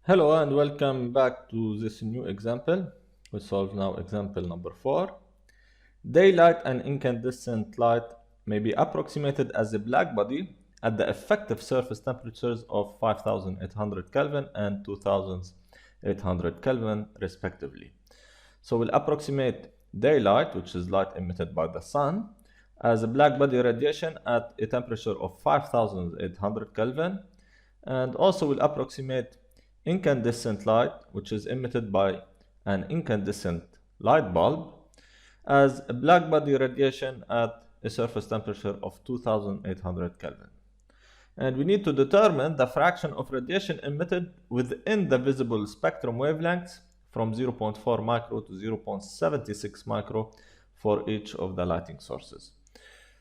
Hello and welcome back to this new example. We solve now example number 4. Daylight and incandescent light may be approximated as a blackbody at the effective surface temperatures of 5800 Kelvin and 2800 Kelvin respectively. So we'll approximate daylight, which is light emitted by the sun, as a blackbody radiation at a temperature of 5800 Kelvin, and also we'll approximate incandescent light, which is emitted by an incandescent light bulb, as a blackbody radiation at a surface temperature of 2800 Kelvin. And we need to determine the fraction of radiation emitted within the visible spectrum wavelengths from 0.4 micro to 0.76 micro for each of the lighting sources.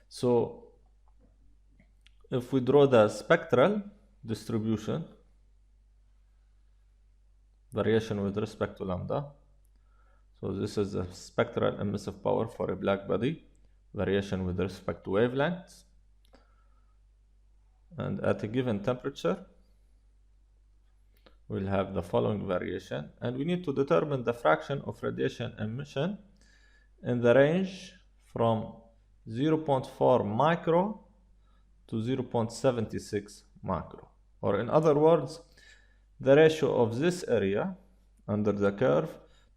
So if we draw the spectral distribution, variation with respect to lambda. So this is the spectral emissive power for a blackbody, variation with respect to wavelengths. And at a given temperature, we'll have the following variation. And we need to determine the fraction of radiation emission in the range from 0.4 micro to 0.76 micro. Or in other words, the ratio of this area under the curve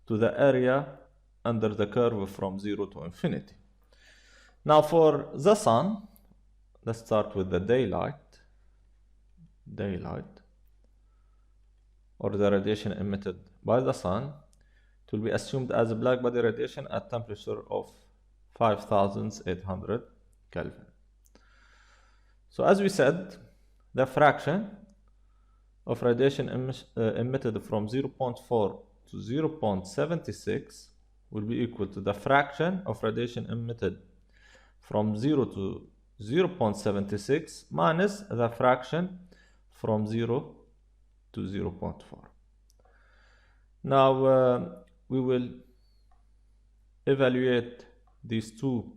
to the area under the curve from 0 to infinity. Now for the sun, let's start with the daylight, or the radiation emitted by the sun. It will be assumed as a blackbody radiation at temperature of 5800 Kelvin. So as we said, the fraction of radiation emitted from 0.4 to 0.76 will be equal to the fraction of radiation emitted from 0 to 0.76 minus the fraction from 0 to 0.4. Now we will evaluate these two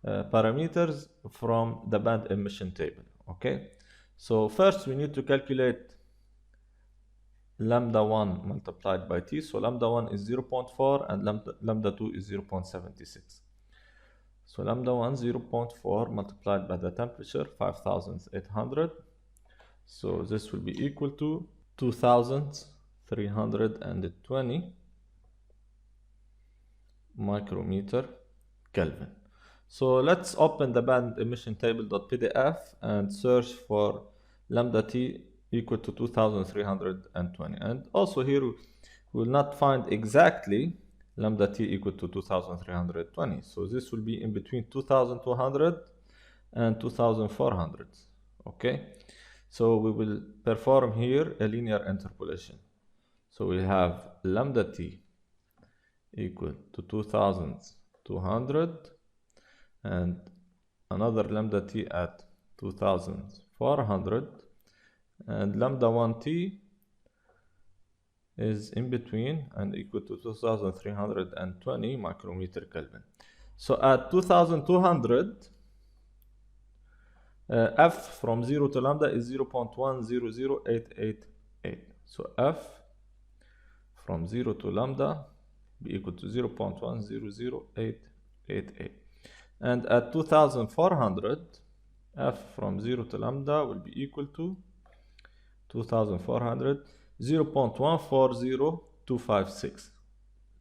parameters from the band emission table. Okay, so first we need to calculate lambda 1 multiplied by t. So lambda 1 is 0.4 and lambda 2 is 0.76. So lambda 1 0.4 multiplied by the temperature 5800. So this will be equal to 2320 micrometer Kelvin. So let's open the band emission table.pdf and search for lambda t equal to 2320. And also here we will not find exactly lambda t equal to 2320. So this will be in between 2200 and 2400. Okay, so we will perform here a linear interpolation. So we have lambda t equal to 2200 and another lambda t at 2400, and lambda 1t is in between and equal to 2320 micrometer Kelvin. So at 2200, f from 0 to lambda is 0.100888. So f from 0 to lambda be equal to 0.100888. And at 2400, f from 0 to lambda will be equal to 2400 0.140256.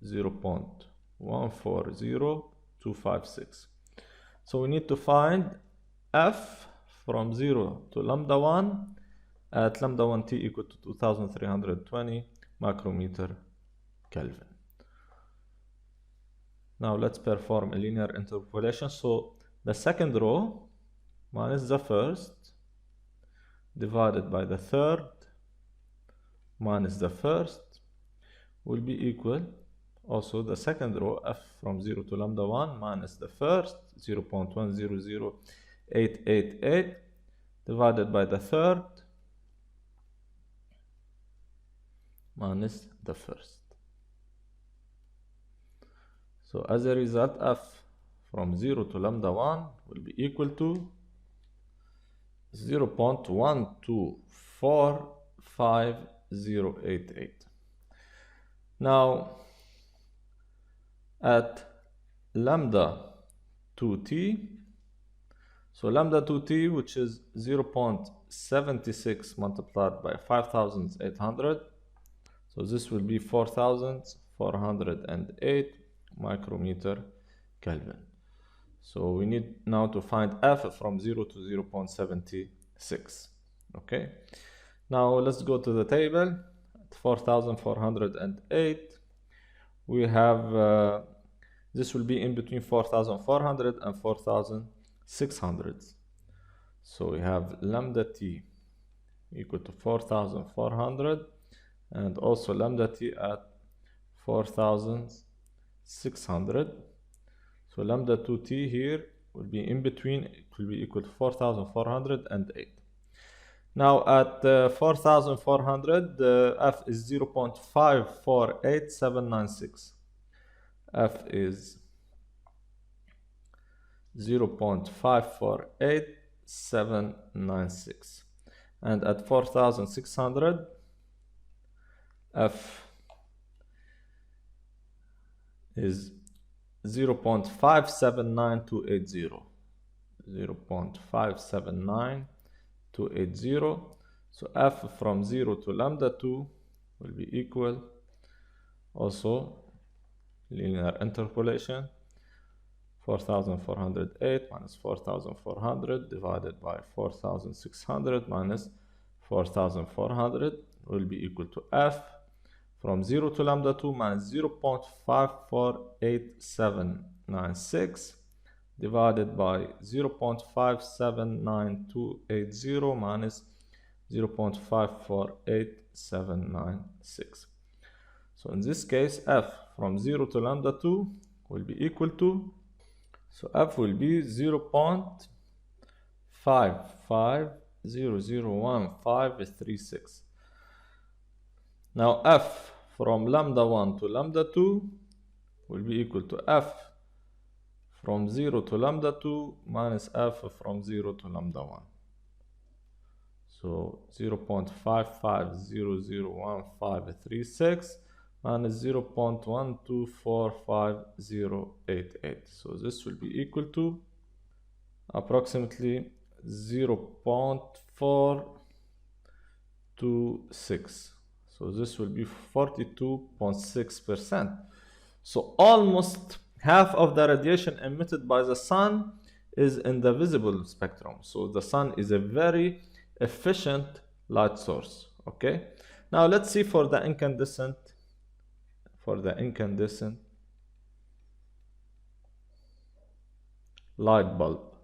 0.140256. So we need to find f from 0 to lambda 1 at lambda 1t equal to 2320 micrometer Kelvin. Now let's perform a linear interpolation. So the second row minus the first divided by the third minus the first will be equal also the second row, f from 0 to lambda 1 minus the first 0.100888 divided by the third minus the first. So as a result, f from 0 to lambda 1 will be equal to 0.1245 0.088. Now at lambda 2t, so lambda 2t, which is 0.76 multiplied by 5800, so this will be 4408 micrometer Kelvin. So we need now to find F from 0 to 0.76. Okay, now let's go to the table. At 4408, we have this will be in between 4400 and 4600. So we have lambda t equal to 4400 and also lambda t at 4600. So lambda 2t here will be in between, it will be equal to 4408. Now at 4400, F is 0.548796. F is 0.548796. And at 4600, F is 0.579280. 0.579280. So F from 0 to lambda 2 will be equal, also linear interpolation, 4408 minus 4400 divided by 4600 minus 4400 will be equal to F from 0 to lambda 2 minus 0.548796 divided by 0.579280 minus 0.548796. So in this case, F from 0 to lambda 2 will be equal to, so F will be 0.55001536. Now F from lambda 1 to lambda 2 will be equal to F from 0 to lambda 2 minus F from 0 to lambda 1. So 0.55001536 minus 0.1245088. So this will be equal to approximately 0.426. So this will be 42.6%. So almost half of the radiation emitted by the sun is in the visible spectrum. So the sun is a very efficient light source. Okay, now let's see for the incandescent light bulb.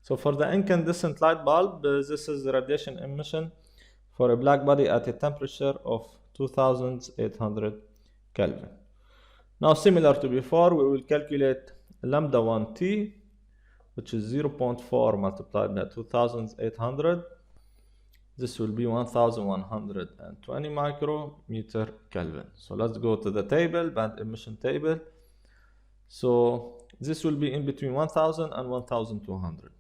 So for the incandescent light bulb, this is the radiation emission for a black body at a temperature of 2800 Kelvin. Now similar to before, we will calculate lambda 1t, which is 0.4 multiplied by 2800. This will be 1120 micrometer Kelvin. So let's go to the table, band emission table. So this will be in between 1000 and 1200.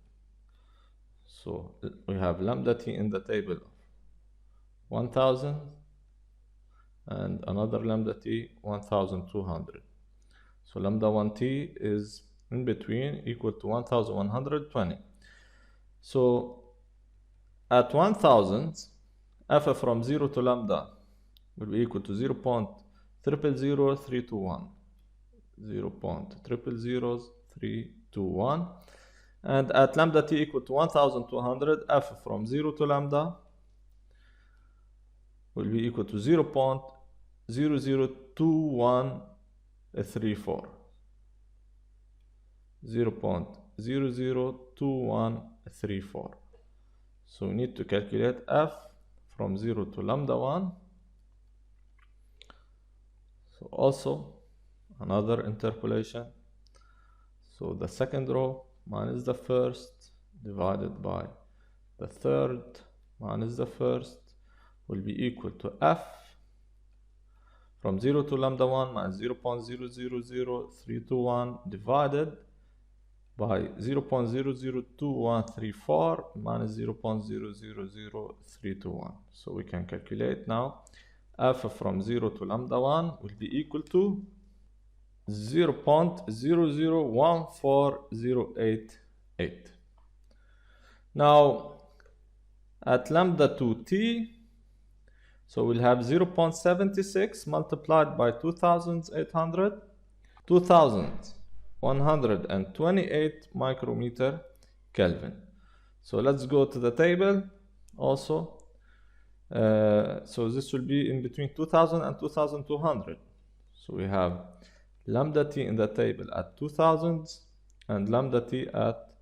So we have lambda t in the table 1000 and another lambda t 1200. So lambda 1t is in between equal to 1120. So at 1000, F from 0 to lambda will be equal to 0.000321. 0.000321. And at lambda t equal to 1200, F from 0 to lambda will be equal to 0.002134. 0.002134. So we need to calculate F from 0 to lambda 1. So also another interpolation. So the second row minus the first divided by the third minus the first will be equal to F from 0 to lambda 1 minus 0.000321 divided by 0.002134 minus 0.000321. So we can calculate now f from 0 to lambda 1 will be equal to 0.001408. Now at lambda 2t, so we'll have 0.76 multiplied by 2800, 2128 micrometer Kelvin. So let's go to the table also. So this will be in between 2000 and 2200. So we have lambda t in the table at 2000 and lambda t at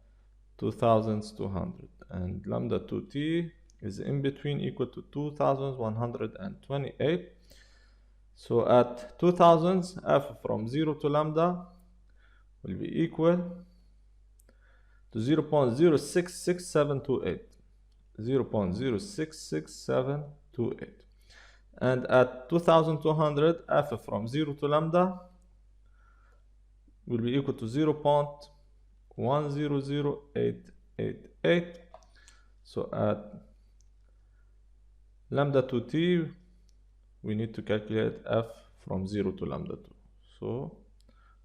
2200, and lambda 2t is in between equal to 2128. So at 2000, f from 0 to lambda will be equal to 0.066728. 0.066728. And at 2200, f from 0 to lambda will be equal to 0.100888. So at lambda 2t, we need to calculate f from 0 to lambda 2. So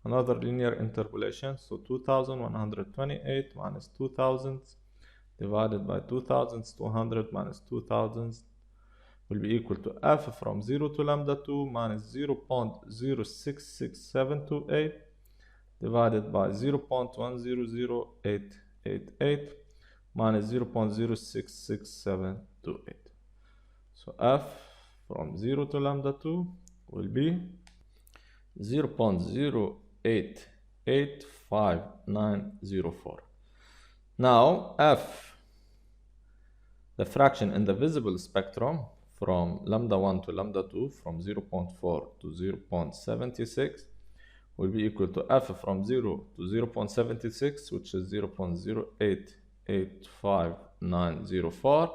another linear interpolation. So 2128 minus 2000 divided by 2200 minus 2000 will be equal to f from 0 to lambda 2 minus 0.066728 divided by 0.100888 minus 0.06678. So f from 0 to lambda 2 will be 0.085904. Now f, the fraction in the visible spectrum from lambda 1 to lambda 2, from 0.4 to 0.76, will be equal to f from 0 to 0.76, which is 0.085904,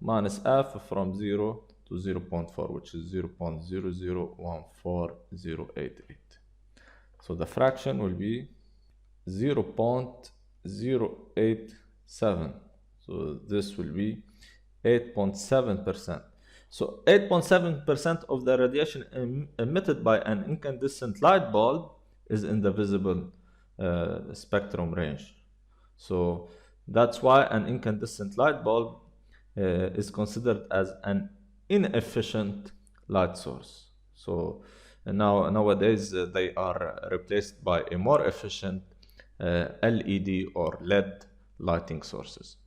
minus f from 0 to 0.4, which is 0.0014088. So the fraction will be 0.087. So this will be 8.7%. So 8.7% of the radiation emitted by an incandescent light bulb is in the visible spectrum range. So that's why an incandescent light bulb is considered as an inefficient light source. So nowadays they are replaced by a more efficient LED or LED lighting sources.